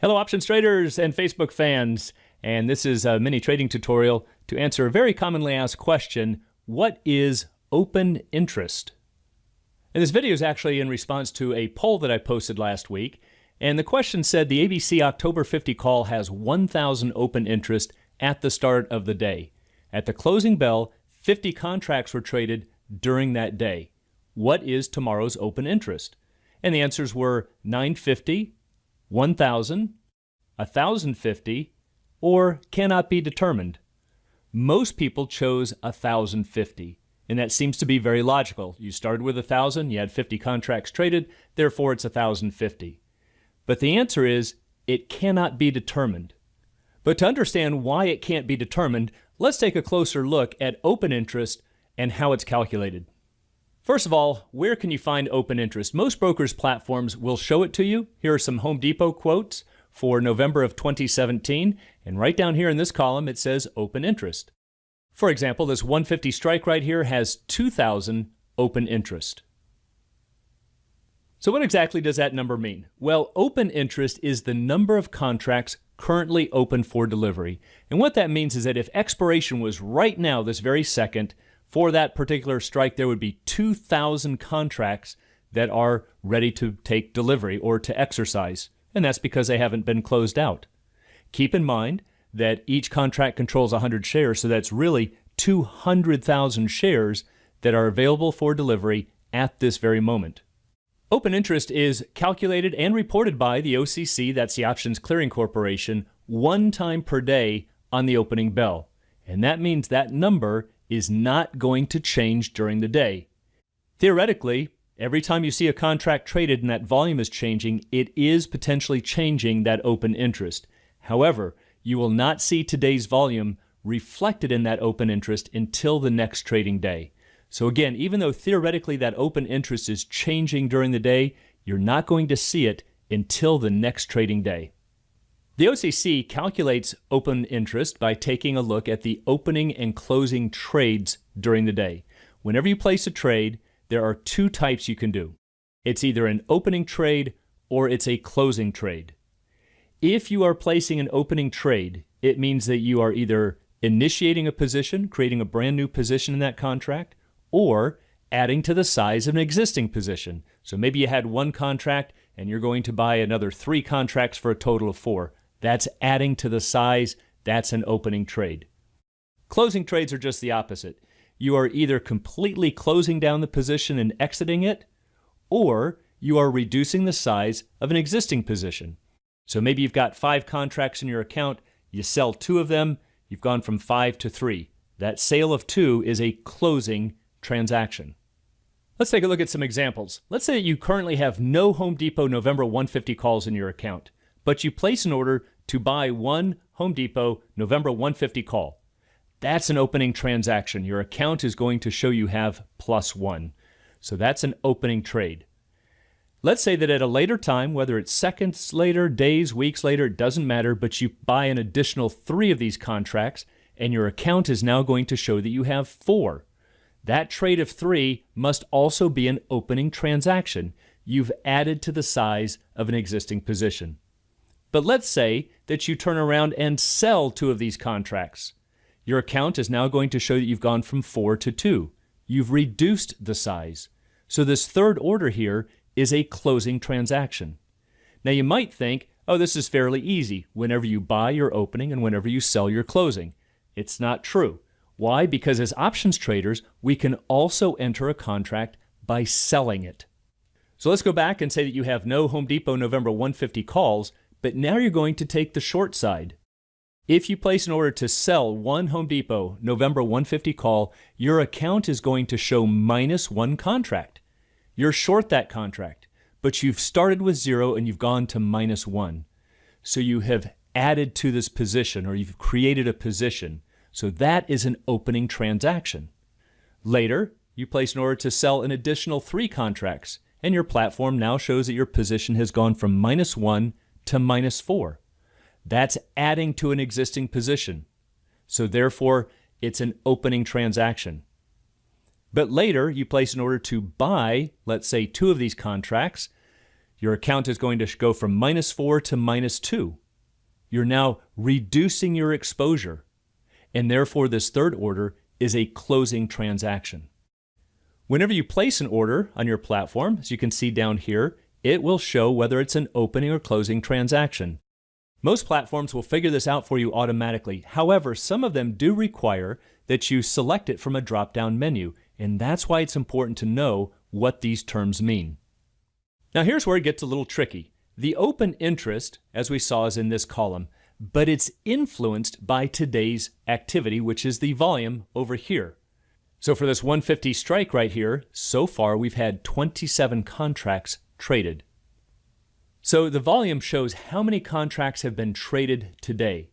Hello options traders and Facebook fans, and this is a mini trading tutorial to answer a very commonly asked question: what is open interest? And this video is actually in response to a poll that I posted last week, and the question said the ABC October 50 call has 1,000 open interest at the start of the day. At the closing bell, 50 contracts were traded during that day. What is tomorrow's open interest? And the answers were 950, 1,000, 1,050, or cannot be determined. Most people chose 1,050, and that seems to be very logical. You started with 1,000, you had 50 contracts traded, therefore it's 1,050. But the answer is it cannot be determined. But to understand why it can't be determined, let's take a closer look at open interest and how it's calculated. First of all, where can you find open interest? Most brokers' platforms will show it to you. Here are some Home Depot quotes for November of 2017, and right down here in this column it says open interest. For example, this 150 strike right here has 2,000 open interest. So what exactly does that number mean? Well, open interest is the number of contracts currently open for delivery. And what that means is that if expiration was right now, this very second, for that particular strike, there would be 2,000 contracts that are ready to take delivery or to exercise, and that's because they haven't been closed out. Keep in mind that each contract controls 100 shares, so that's really 200,000 shares that are available for delivery at this very moment. Open interest is calculated and reported by the OCC, that's the Options Clearing Corporation, one time per day on the opening bell. And that means that number is not going to change during the day. Theoretically, every time you see a contract traded and that volume is changing, it is potentially changing that open interest. However, you will not see today's volume reflected in that open interest until the next trading day. So again, even though theoretically that open interest is changing during the day, you're not going to see it until the next trading day. The OCC calculates open interest by taking a look at the opening and closing trades during the day. Whenever you place a trade, there are two types you can do. It's either an opening trade or it's a closing trade. If you are placing an opening trade, it means that you are either initiating a position, creating a brand new position in that contract, or adding to the size of an existing position. So maybe you had one contract and you're going to buy another 3 contracts for a total of 4. That's adding to the size. That's an opening trade. Closing trades are just the opposite. You are either completely closing down the position and exiting it, or you are reducing the size of an existing position. So maybe you've got 5 contracts in your account, you sell 2 of them, you've gone from 5 to 3. That sale of 2 is a closing transaction. Let's take a look at some examples. Let's say that you currently have no Home Depot November 150 calls in your account, but you place an order to buy 1 Home Depot November 150 call. That's an opening transaction. Your account is going to show you have +1. So that's an opening trade. Let's say that at a later time, whether it's seconds later, days, weeks later, it doesn't matter, but you buy an additional 3 of these contracts, and your account is now going to show that you have 4. That trade of 3 must also be an opening transaction. You've added to the size of an existing position. But let's say that you turn around and sell 2 of these contracts. Your account is now going to show that you've gone from 4 to 2. You've reduced the size. So this third order here is a closing transaction. Now you might think, oh, this is fairly easy. Whenever you buy your opening and whenever you sell your closing. It's not true. Why? Because as options traders, we can also enter a contract by selling it. So let's go back and say that you have no Home Depot November 150 calls, but now you're going to take the short side. If you place an order to sell 1 Home Depot November 150 call, your account is going to show -1 contract. You're short that contract, but you've started with 0 and you've gone to -1. So you have added to this position, or you've created a position. So that is an opening transaction. Later, you place an order to sell an additional 3 contracts, and your platform now shows that your position has gone from -1 to -4. That's adding to an existing position. So therefore, it's an opening transaction. But later, you place an order to buy, let's say, 2 of these contracts. Your account is going to go from -4 to -2. You're now reducing your exposure, and therefore this third order is a closing transaction. Whenever you place an order on your platform, as you can see down here, it will show whether it's an opening or closing transaction. Most platforms will figure this out for you automatically. However, some of them do require that you select it from a drop-down menu, and that's why it's important to know what these terms mean. Now here's where it gets a little tricky. The open interest, as we saw, is in this column, but it's influenced by today's activity, which is the volume over here. So for this 150 strike right here, so far we've had 27 contracts traded. So the volume shows how many contracts have been traded today.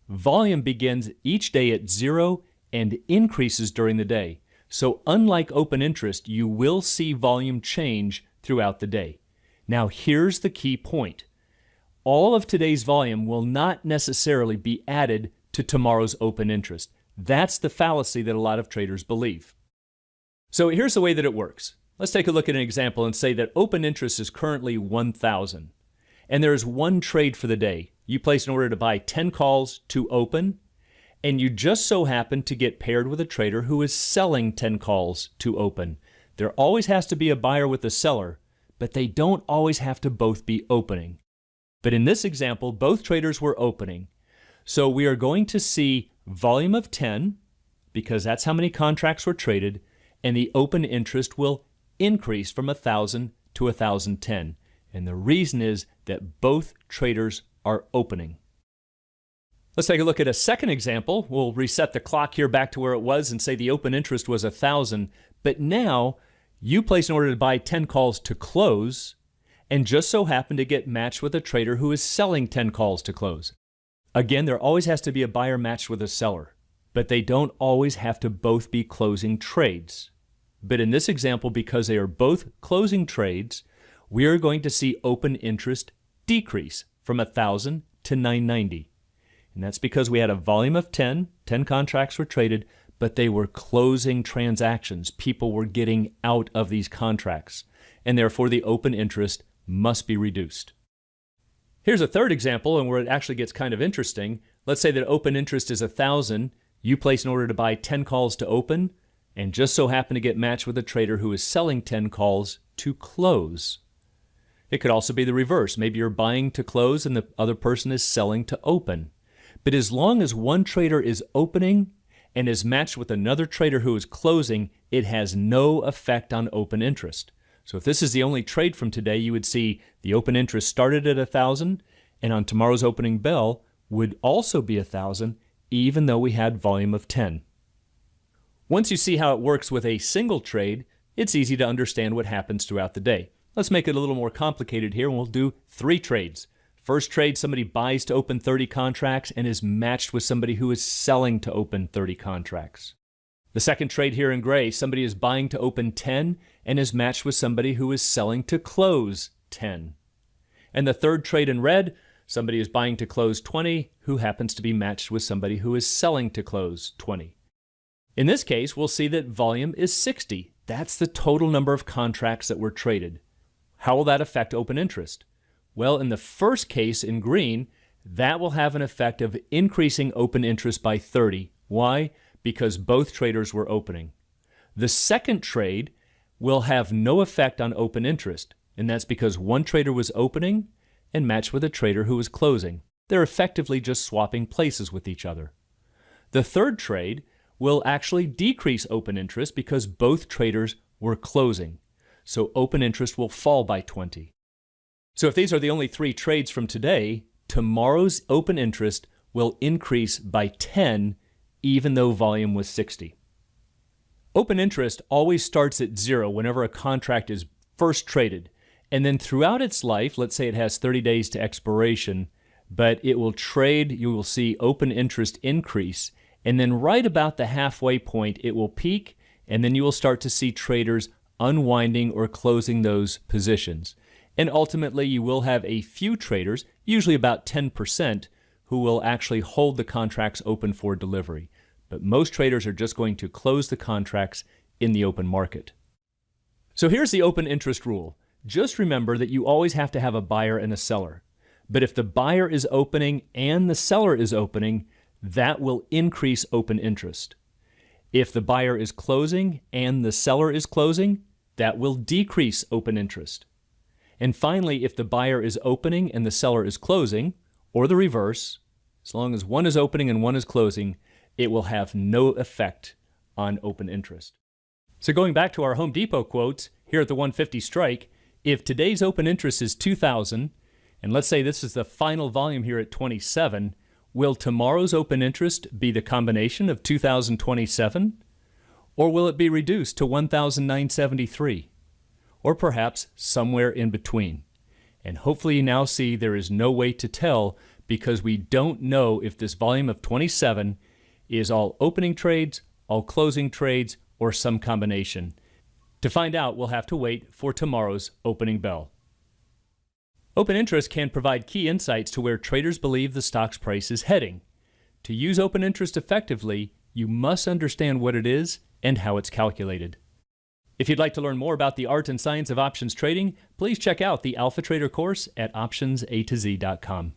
Volume begins each day at 0 and increases during the day. So unlike open interest, you will see volume change throughout the day. Now here's the key point. All of today's volume will not necessarily be added to tomorrow's open interest. That's the fallacy that a lot of traders believe. So here's the way that it works. Let's take a look at an example and say that open interest is currently 1,000. And there is one trade for the day. You place an order to buy 10 calls to open, and you just so happen to get paired with a trader who is selling 10 calls to open. There always has to be a buyer with a seller, but they don't always have to both be opening. But in this example, both traders were opening. So we are going to see volume of 10, because that's how many contracts were traded, and the open interest will increase from 1,000 to 1,010. And the reason is that both traders are opening. Let's take a look at a second example. We'll reset the clock here back to where it was and say the open interest was 1,000, but now you place an order to buy 10 calls to close and just so happen to get matched with a trader who is selling 10 calls to close. Again, there always has to be a buyer matched with a seller, but they don't always have to both be closing trades. But in this example, because they are both closing trades, we are going to see open interest decrease from 1,000 to 990. And that's because we had a volume of 10 contracts were traded, but they were closing transactions. People were getting out of these contracts, and therefore the open interest must be reduced. Here's a third example, and where it actually gets kind of interesting. Let's say that open interest is 1,000. You place an order to buy 10 calls to open, and just so happen to get matched with a trader who is selling 10 calls to close. It could also be the reverse. Maybe you're buying to close and the other person is selling to open. But as long as one trader is opening and is matched with another trader who is closing, it has no effect on open interest. So if this is the only trade from today, you would see the open interest started at 1,000 and on tomorrow's opening bell would also be 1,000, even though we had volume of 10. Once you see how it works with a single trade, it's easy to understand what happens throughout the day. Let's make it a little more complicated here, and we'll do 3 trades. First trade, somebody buys to open 30 contracts and is matched with somebody who is selling to open 30 contracts. The second trade here in gray, somebody is buying to open 10 and is matched with somebody who is selling to close 10. And the third trade in red, somebody is buying to close 20 who happens to be matched with somebody who is selling to close 20. In this case, we'll see that volume is 60. That's the total number of contracts that were traded. How will that affect open interest? Well, in the first case in green, that will have an effect of increasing open interest by 30. Why? Because both traders were opening. The second trade will have no effect on open interest, and that's because one trader was opening and matched with a trader who was closing. They're effectively just swapping places with each other. The third trade will actually decrease open interest because both traders were closing. So open interest will fall by 20. So if these are the only 3 trades from today, tomorrow's open interest will increase by 10 even though volume was 60. Open interest always starts at 0 whenever a contract is first traded. And then throughout its life, let's say it has 30 days to expiration, but it will trade, you will see open interest increase. And then right about the halfway point, it will peak, and then you will start to see traders unwinding or closing those positions. And ultimately, you will have a few traders, usually about 10%, who will actually hold the contracts open for delivery. But most traders are just going to close the contracts in the open market. So here's the open interest rule. just remember that you always have to have a buyer and a seller. But if the buyer is opening and the seller is opening, that will increase open interest. If the buyer is closing and the seller is closing, that will decrease open interest. And finally, if the buyer is opening and the seller is closing, or the reverse, as long as one is opening and one is closing, it will have no effect on open interest. So going back to our Home Depot quotes, here at the 150 strike, if today's open interest is 2,000, and let's say this is the final volume here at 27, will tomorrow's open interest be the combination of 2,027? Or will it be reduced to 1,973? Or perhaps somewhere in between? And hopefully you now see there is no way to tell because we don't know if this volume of 27 is all opening trades, all closing trades, or some combination. To find out, we'll have to wait for tomorrow's opening bell. Open interest can provide key insights to where traders believe the stock's price is heading. To use open interest effectively, you must understand what it is and how it's calculated. If you'd like to learn more about the art and science of options trading, please check out the Alpha Trader course at optionsatoz.com.